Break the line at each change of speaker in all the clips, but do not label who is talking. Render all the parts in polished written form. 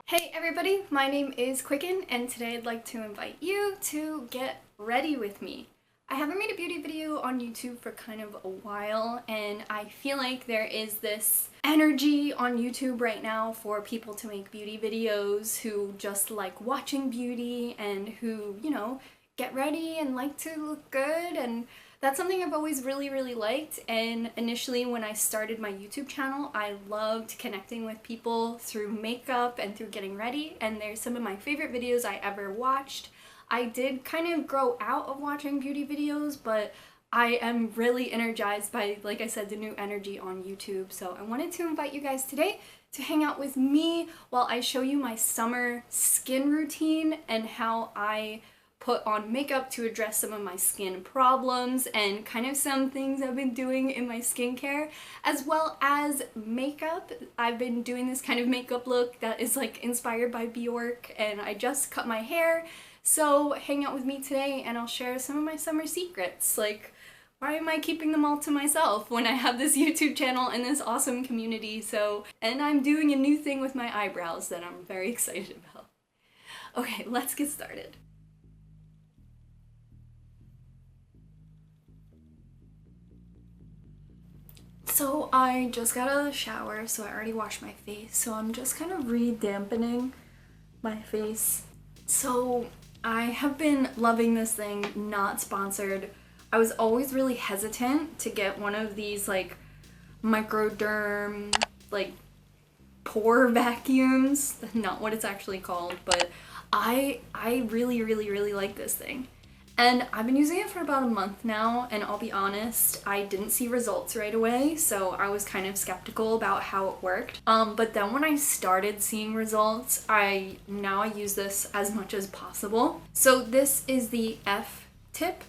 Hey everybody, my name is Quicken and today I'd like to invite you to get ready with me. I haven't made a beauty video on YouTube for kind of a while and I feel like there is this energy on YouTube right now for people to make beauty videos who just like watching beauty and who, get ready and like to look good, and that's something I've always really liked. And initially when I started my YouTube channel, I loved connecting with people through makeup and through getting ready, and there's some of my favorite videos I ever watched. I did kind of grow out of watching beauty videos, but I am really energized by, like I said, the new energy on YouTube. So I wanted to invite you guys today to hang out with me while I show you my summer skin routine and how I put on makeup to address some of my skin problems and kind of some things I've been doing in my skincare, as well as makeup. I've been doing this kind of makeup look that is like inspired by Bjork, and I just cut my hair. So hang out with me today and I'll share some of my summer secrets. Like, why am I keeping them all to myself when I have this YouTube channel and this awesome community? And I'm doing a new thing with my eyebrows that I'm very excited about. Okay, let's get started. So I just got out of the shower, so I already washed my face, so I'm just kind of re-dampening my face. So I have been loving this thing, not sponsored. I was always really hesitant to get one of these like microderm, like pore vacuums. That's not what it's actually called, but I really like this thing. And I've been using it for about a month now, and I'll be honest, I didn't see results right away, so I was kind of skeptical about how it worked. But then when I started seeing results, now I use this as much as possible. So this is the F tip,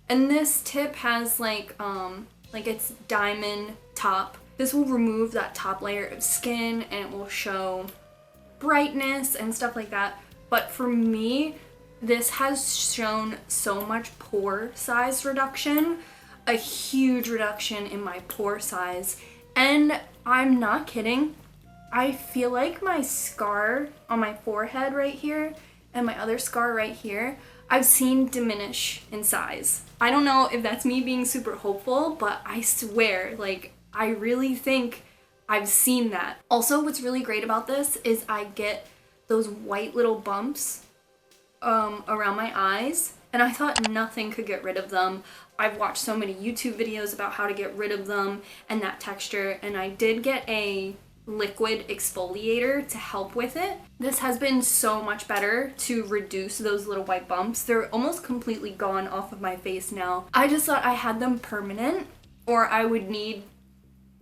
and this tip has like its diamond top. This will remove that top layer of skin and it will show brightness and stuff like that. But for me, this has shown so much pore size reduction, a huge reduction in my pore size, and I'm not kidding. I feel like my scar on my forehead right here and my other scar right here, I've seen diminish in size. I don't know if that's me being super hopeful, but I swear, like, I really think I've seen that. Also, what's really great about this is I get those white little bumps around my eyes, and I thought nothing could get rid of them. I've watched so many YouTube videos about how to get rid of them and that texture, and I did get a liquid exfoliator to help with it. This has been so much better to reduce those little white bumps. They're almost completely gone off of my face now. I just thought I had them permanent, or I would need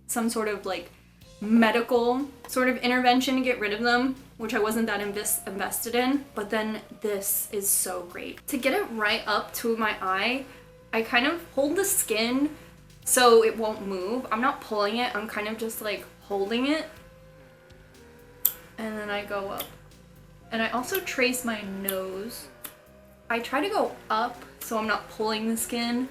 some sort of like medical sort of intervention to get rid of them, which I wasn't that invested in, but then this is so great. To get it right up to my eye, I kind of hold the skin so it won't move. I'm not pulling it, I'm kind of just like holding it, and then I go up. And I also trace my nose. I try to go up so I'm not pulling the skin.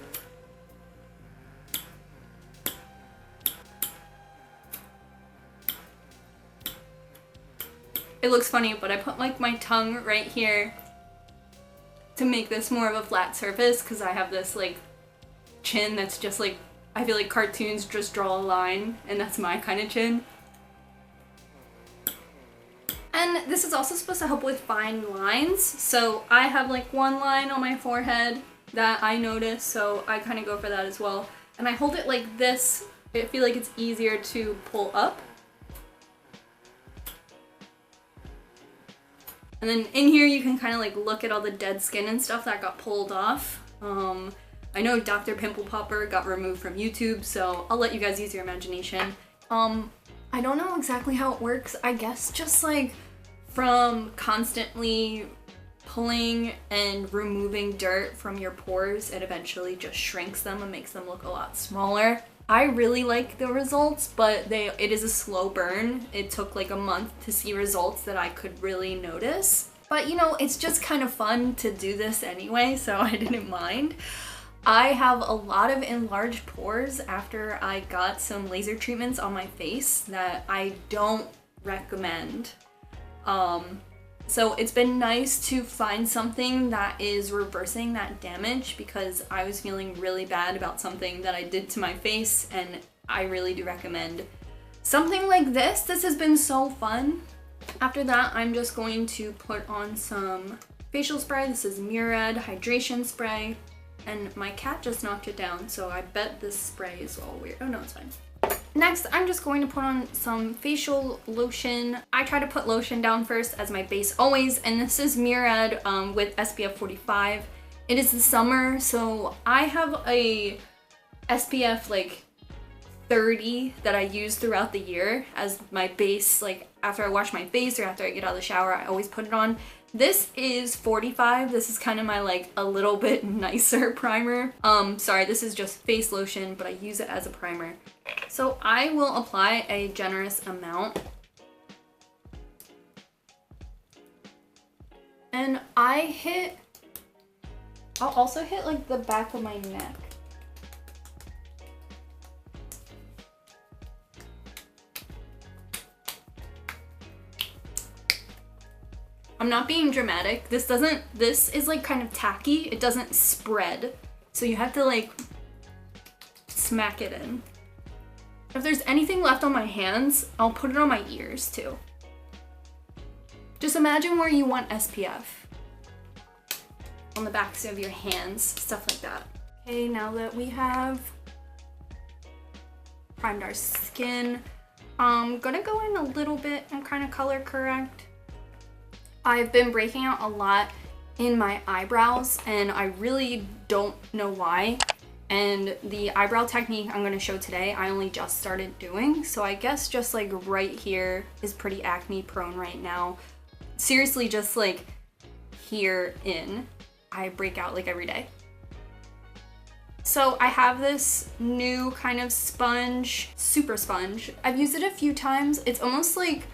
It looks funny, but I put like my tongue right here to make this more of a flat surface, because I have this like chin that's just like, I feel like cartoons just draw a line, and that's my kind of chin. And this is also supposed to help with fine lines, so I have like one line on my forehead that I notice, so I kind of go for that as well. And I hold it like this. I feel like it's easier to pull up. And then in here you can kind of like look at all the dead skin and stuff that got pulled off. I know Dr. Pimple Popper got removed from YouTube, so I'll let you guys use your imagination. I don't know exactly how it works. I guess just like from constantly pulling and removing dirt from your pores, it eventually just shrinks them and makes them look a lot smaller. I really like the results, but it is a slow burn. It took like a month to see results that I could really notice. But it's just kind of fun to do this anyway, so I didn't mind. I have a lot of enlarged pores after I got some laser treatments on my face that I don't recommend. So it's been nice to find something that is reversing that damage, because I was feeling really bad about something that I did to my face, and I really do recommend something like this. This has been so fun. After that, I'm just going to put on some facial spray. This is Murad hydration spray, and my cat just knocked it down, so I bet this spray is all weird. Oh no, it's fine. Next, I'm just going to put on some facial lotion. I try to put lotion down first as my base always, and this is Murad with SPF 45. It is the summer, so I have a SPF like 30 that I use throughout the year as my base. Like after I wash my face or after I get out of the shower, I always put it on. This is 45. This is kind of my like a little bit nicer primer. Sorry, this is just face lotion, but I use it as a primer. So I will apply a generous amount. And I'll also hit like the back of my neck. I'm not being dramatic. This is like kind of tacky. It doesn't spread. So you have to like smack it in. If there's anything left on my hands, I'll put it on my ears too. Just imagine where you want SPF. On the backs of your hands, stuff like that. Okay, now that we have primed our skin, I'm gonna go in a little bit and kind of color correct. I've been breaking out a lot in my eyebrows, and I really don't know why. And the eyebrow technique I'm going to show today, I only just started doing. So I guess just like right here is pretty acne prone right now. Seriously, just like here in, I break out like every day. So I have this new kind of sponge, super sponge. I've used it a few times. It's almost like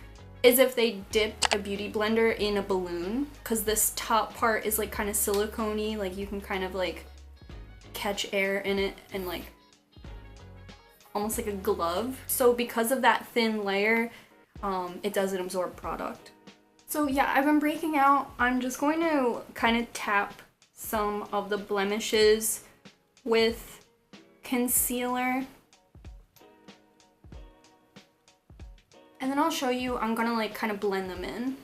as if they dipped a beauty blender in a balloon, because this top part is like kind of silicone-y, like you can kind of like catch air in it and like almost like a glove. So because of that thin layer, it doesn't absorb product. So yeah, I've been breaking out. I'm just going to kind of tap some of the blemishes with concealer. And then I'll show you, I'm gonna like kind of blend them in.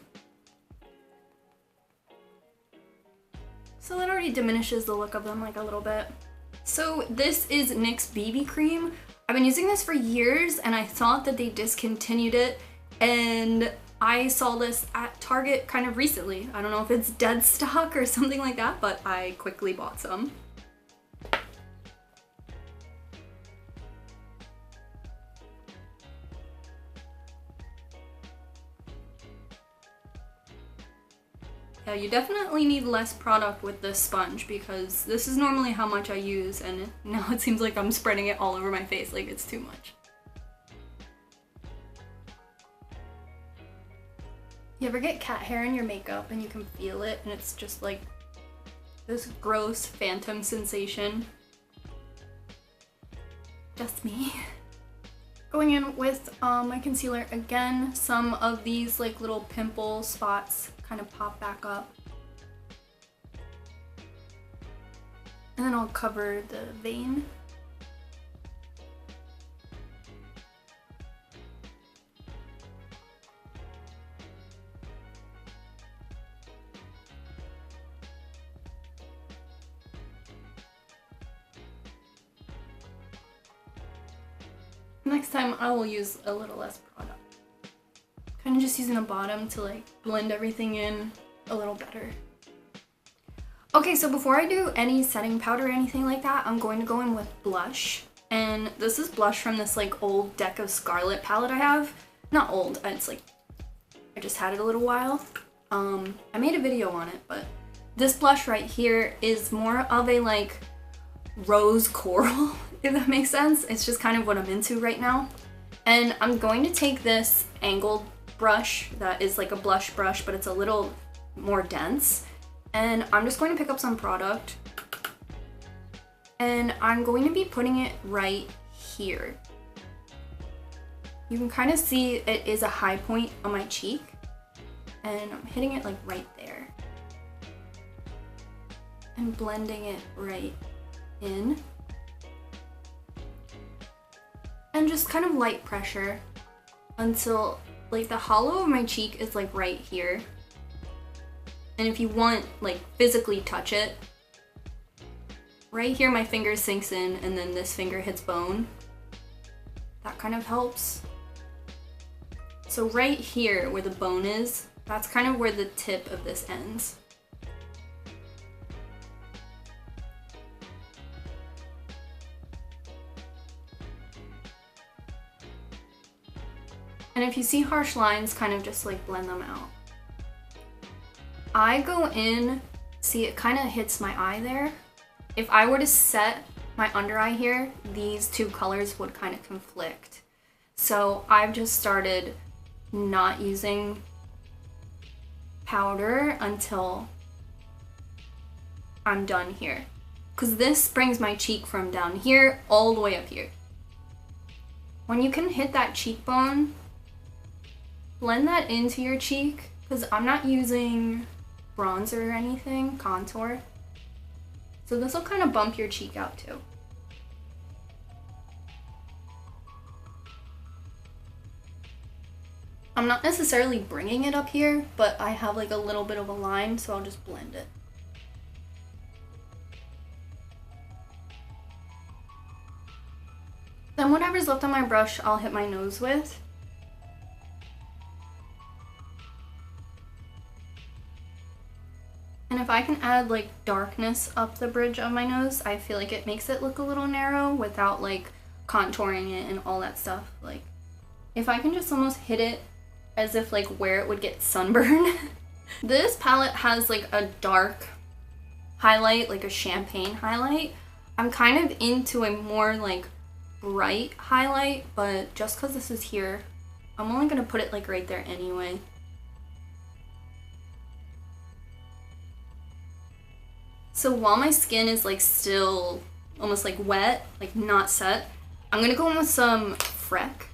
So it already diminishes the look of them like a little bit. So this is NYX BB Cream. I've been using this for years, and I thought that they discontinued it, and I saw this at Target kind of recently. I don't know if it's dead stock or something like that, but I quickly bought some. Yeah, you definitely need less product with this sponge, because this is normally how much I use, and now it seems like I'm spreading it all over my face, like it's too much. You ever get cat hair in your makeup and you can feel it, and it's just like this gross phantom sensation? Just me. Going in with my concealer again, some of these like little pimple spots kind of pop back up. And then I'll cover the vein. Next time I will use a little less product. Kind of just using the bottom to like blend everything in a little better. Okay, so before I do any setting powder or anything like that, I'm going to go in with blush. And this is blush from this like old deck of Scarlette palette I have. Not old, it's like, I just had it a little while. I made a video on it, but this blush right here is more of a like rose coral, if that makes sense. It's just kind of what I'm into right now. And I'm going to take this angled brush that is like a blush brush, but it's a little more dense. And I'm just going to pick up some product, and I'm going to be putting it right here. You can kind of see it is a high point on my cheek. and I'm hitting it like right there. And blending it right in. And just kind of light pressure until like the hollow of my cheek is like right here. And if you want, like physically touch it, right here my finger sinks in and then this finger hits bone. That kind of helps. So right here where the bone is, that's kind of where the tip of this ends. And if you see harsh lines, kind of just like blend them out. I go in, see it kind of hits my eye there. If I were to set my under eye here, these two colors would kind of conflict. So I've just started not using powder until I'm done here. Because this brings my cheek from down here all the way up here. When you can hit that cheekbone, blend that into your cheek, because I'm not using bronzer or anything, contour. So this will kind of bump your cheek out too. I'm not necessarily bringing it up here, but I have like a little bit of a line, so I'll just blend it. Then whatever's left on my brush, I'll hit my nose with. And if I can add like darkness up the bridge of my nose, I feel like it makes it look a little narrow without like contouring it and all that stuff. Like if I can just almost hit it as if like where it would get sunburn. This palette has like a dark highlight, like a champagne highlight. I'm kind of into a more like bright highlight, but just because this is here, I'm only gonna put it like right there anyway. So while my skin is like still almost like wet, like not set, I'm gonna go in with some Freck.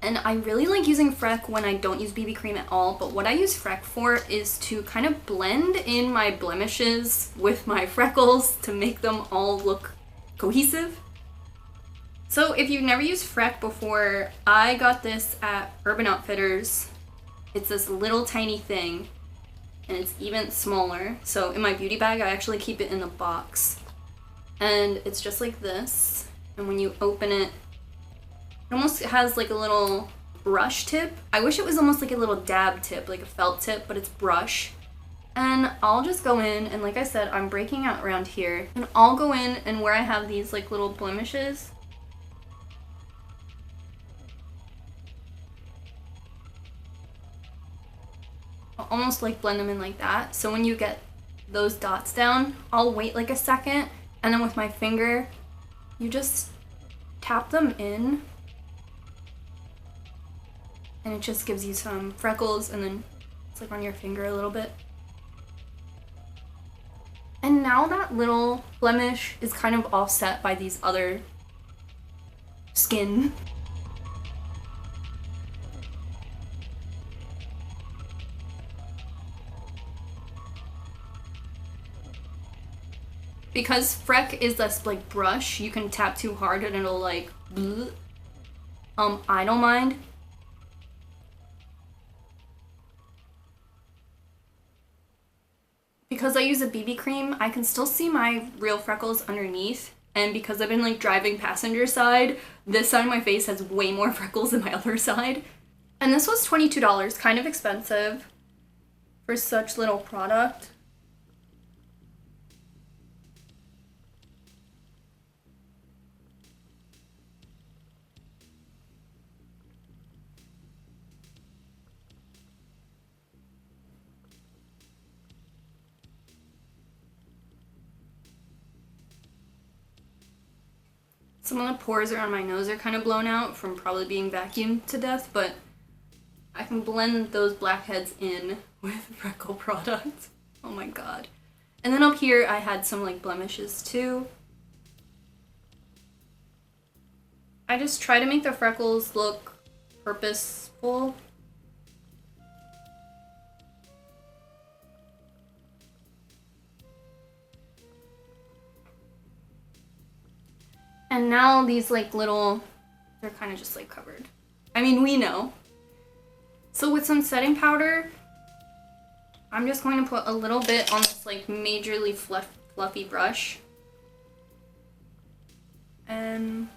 And I really like using Freck when I don't use BB cream at all, but what I use Freck for is to kind of blend in my blemishes with my freckles to make them all look cohesive. So if you've never used Freck before, I got this at Urban Outfitters. It's this little tiny thing, and it's even smaller. So in my beauty bag, I actually keep it in the box. And it's just like this. And when you open it, it almost has like a little brush tip. I wish it was almost like a little dab tip, like a felt tip, but it's brush. And I'll just go in, and like I said, I'm breaking out around here. And I'll go in, and where I have these like little blemishes, I'll almost like blend them in like that. So when you get those dots down, I'll wait like a second, and then with my finger, you just tap them in, and it just gives you some freckles, and then it's like on your finger a little bit. And now that little blemish is kind of offset by these other skin. Because Freck is this like brush, you can tap too hard and it'll like bleh. I don't mind. Because I use a BB cream, I can still see my real freckles underneath. And because I've been like driving passenger side, this side of my face has way more freckles than my other side. And this was $22, kind of expensive for such little product. Some of the pores around my nose are kind of blown out from probably being vacuumed to death, but I can blend those blackheads in with freckle product. Oh my god. And then up here I had some like blemishes too. I just try to make the freckles look purposeful. And now these like little, they're kind of just like covered. I mean, we know. So with some setting powder, I'm just going to put a little bit on this like majorly fluffy brush. And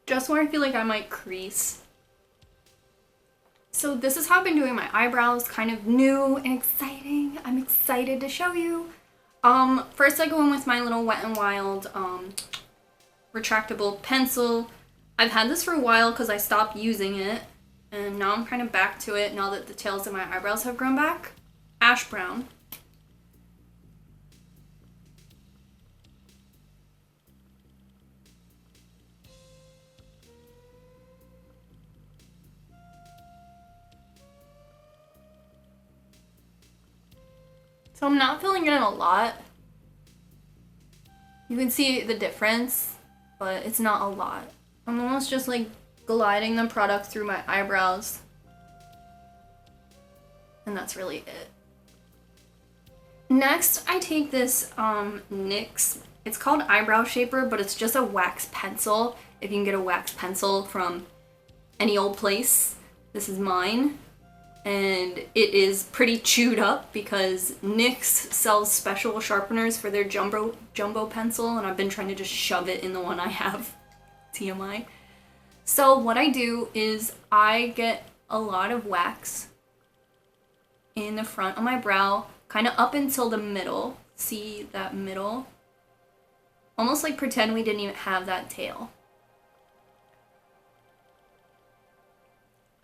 just where I feel like I might crease. So this is how I've been doing my eyebrows, kind of new and exciting. I'm excited to show you. First I go in with my little Wet n Wild retractable pencil. I've had this for a while because I stopped using it, and now I'm kind of back to it now that the tails of my eyebrows have grown back. Ash brown. So I'm not filling it in a lot. You can see the difference, but it's not a lot. I'm almost just like gliding the product through my eyebrows. And that's really it. Next, I take this NYX. It's called Eyebrow Shaper, but it's just a wax pencil. If you can get a wax pencil from any old place, this is mine. And it is pretty chewed up because NYX sells special sharpeners for their jumbo pencil, and I've been trying to just shove it in the one I have. TMI. So what I do is I get a lot of wax in the front of my brow, kind of up until the middle. See that middle? Almost like pretend we didn't even have that tail.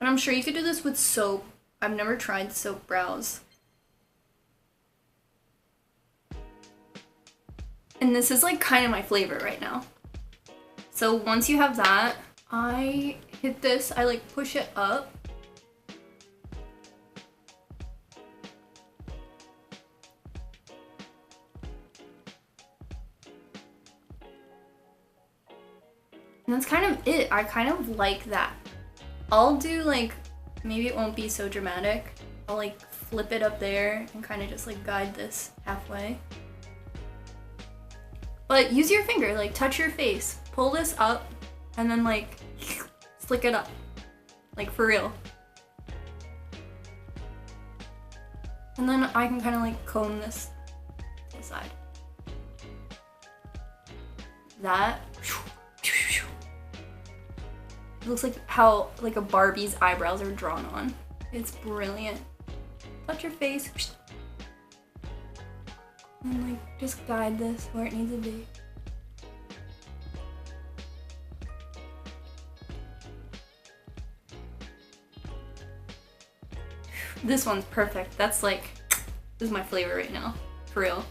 And I'm sure you could do this with soap. I've never tried soap brows. And this is like kind of my flavor right now. So once you have that, I hit this, I like push it up. And that's kind of it. I kind of like that. I'll do like, maybe it won't be so dramatic. I'll like flip it up there and kind of just like guide this halfway. But use your finger, like touch your face. Pull this up and then like flick it up. Like for real. And then I can kind of like comb this to the side. That. It looks like how like a Barbie's eyebrows are drawn on. It's brilliant. Touch your face. And like just guide this where it needs to be. This one's perfect. That's like, this is my flavor right now. For real.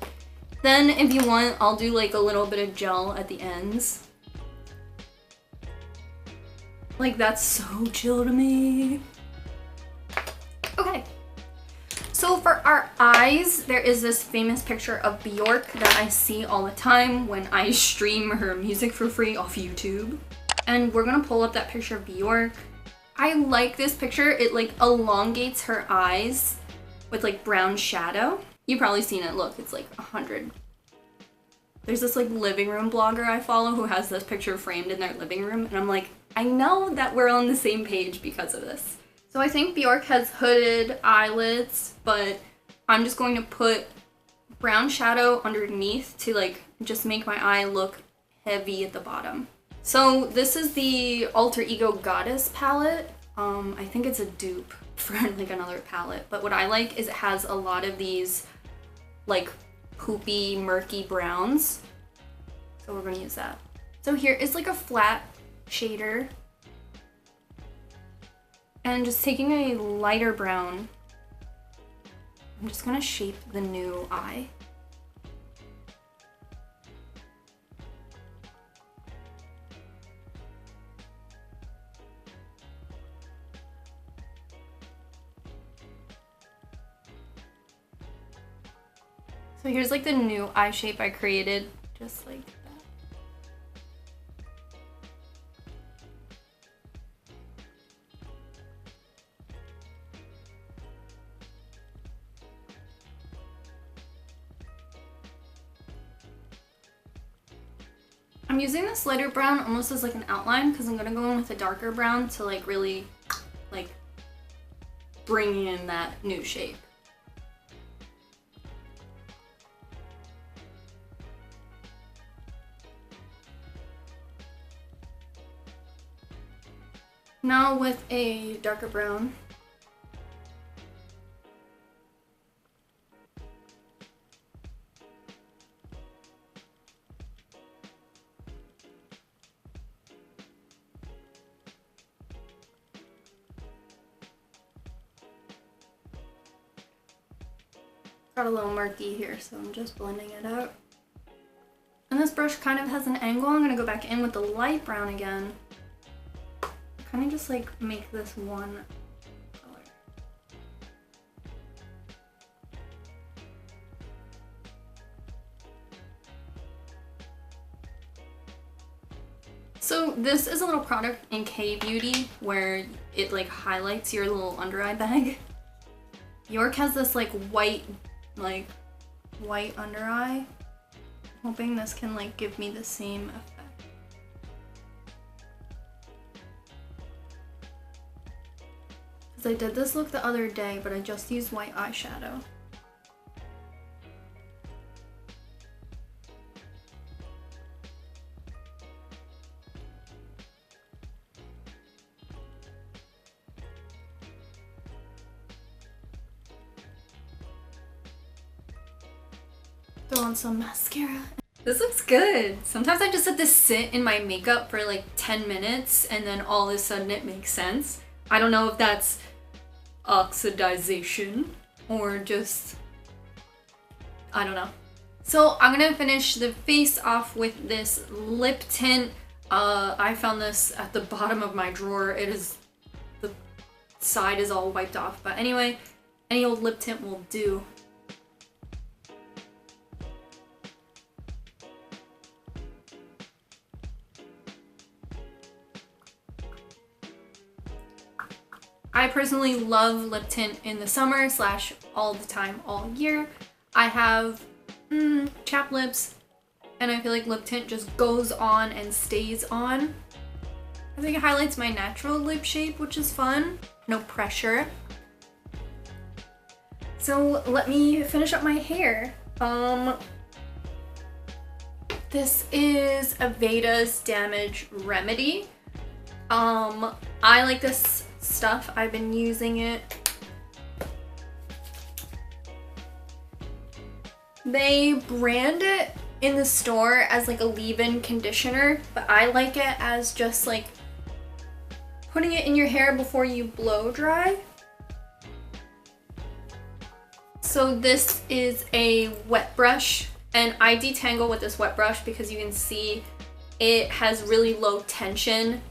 Then if you want, I'll do like a little bit of gel at the ends. Like, that's so chill to me. Okay. So for our eyes, there is this famous picture of Bjork that I see all the time when I stream her music for free off YouTube. And we're gonna pull up that picture of Bjork. I like this picture. It like elongates her eyes with like brown shadow. You've probably seen it. Look, it's like 100. There's this like living room blogger I follow who has this picture framed in their living room, and I'm like, I know that we're on the same page because of this. So I think Bjork has hooded eyelids, but I'm just going to put brown shadow underneath to like just make my eye look heavy at the bottom. So this is the Alter Ego Goddess palette. I think it's a dupe for like another palette, but what I like is it has a lot of these like poopy, murky browns. So we're gonna use that. So here is like a flat shader. And just taking a lighter brown, I'm just gonna shape the new eye. So here's like the new eye shape I created, just like that. I'm using this lighter brown almost as like an outline because I'm gonna go in with a darker brown to like really like bring in that new shape. Now with a darker brown, got a little murky here, so I'm just blending it out. And this brush kind of has an angle. I'm gonna go back in with the light brown again. Kind of just like make this one color. So this is a little product in K Beauty where it like highlights your little under eye bag. Bjork has this like white under eye. I'm hoping this can like give me the same effect. I did this look the other day, but I just used white eyeshadow. Throw on some mascara. This looks good. Sometimes I just let this sit in my makeup for like 10 minutes and then all of a sudden it makes sense. I don't know if that's oxidization or just, I don't know. So I'm gonna finish the face off with this lip tint. I found this at the bottom of my drawer. It is, the side is all wiped off, but anyway, any old lip tint will do. I personally love lip tint in the summer / all the time, all year. I have chapped lips and I feel like lip tint just goes on and stays on. I think it highlights my natural lip shape, which is fun. No pressure. So let me finish up my hair. This is Aveda's Damage Remedy. I like this stuff. I've been using it. They brand it in the store as like a leave-in conditioner, but I like it as just like putting it in your hair before you blow dry. So this is a wet brush and I detangle with this wet brush because you can see it has really low tension.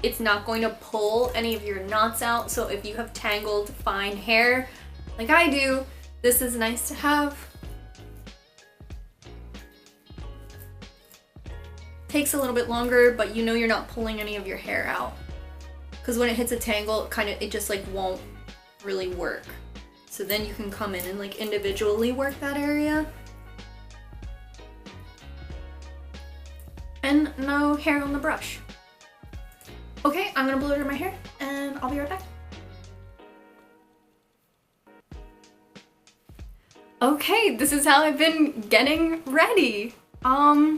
It's not going to pull any of your knots out, so if you have tangled fine hair like I do, this is nice to have. Takes a little bit longer, but you know you're not pulling any of your hair out. Because when it hits a tangle, it just like won't really work. So then you can come in and like individually work that area. And no hair on the brush. Okay, I'm gonna blow dry my hair and I'll be right back. Okay, this is how I've been getting ready. I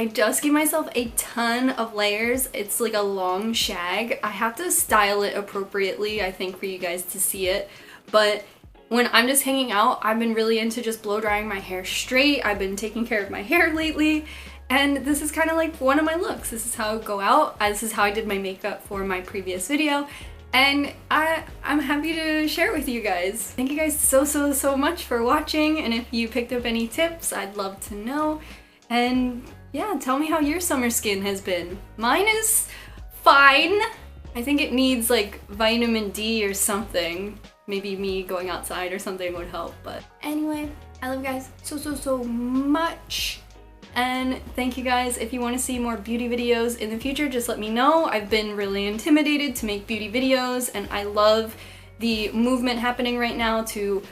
just gave myself a ton of layers. It's like a long shag. I have to style it appropriately, I think, for you guys to see it. But when I'm just hanging out, I've been really into just blow drying my hair straight. I've been taking care of my hair lately. And this is kind of like one of my looks. This is how I go out. This is how I did my makeup for my previous video. And I'm happy to share it with you guys. Thank you guys so much for watching. And if you picked up any tips, I'd love to know. And yeah, tell me how your summer skin has been. Mine is fine. I think it needs like vitamin D or something. Maybe me going outside or something would help. But anyway, I love you guys so much. And thank you guys. If you want to see more beauty videos in the future, just let me know. I've been really intimidated to make beauty videos and I love the movement happening right now to,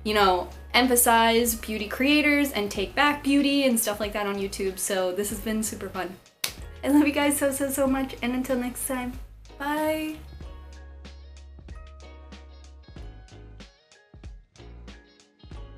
you know, emphasize beauty creators and take back beauty and stuff like that on YouTube. So this has been super fun. I love you guys so much, and until next time, bye!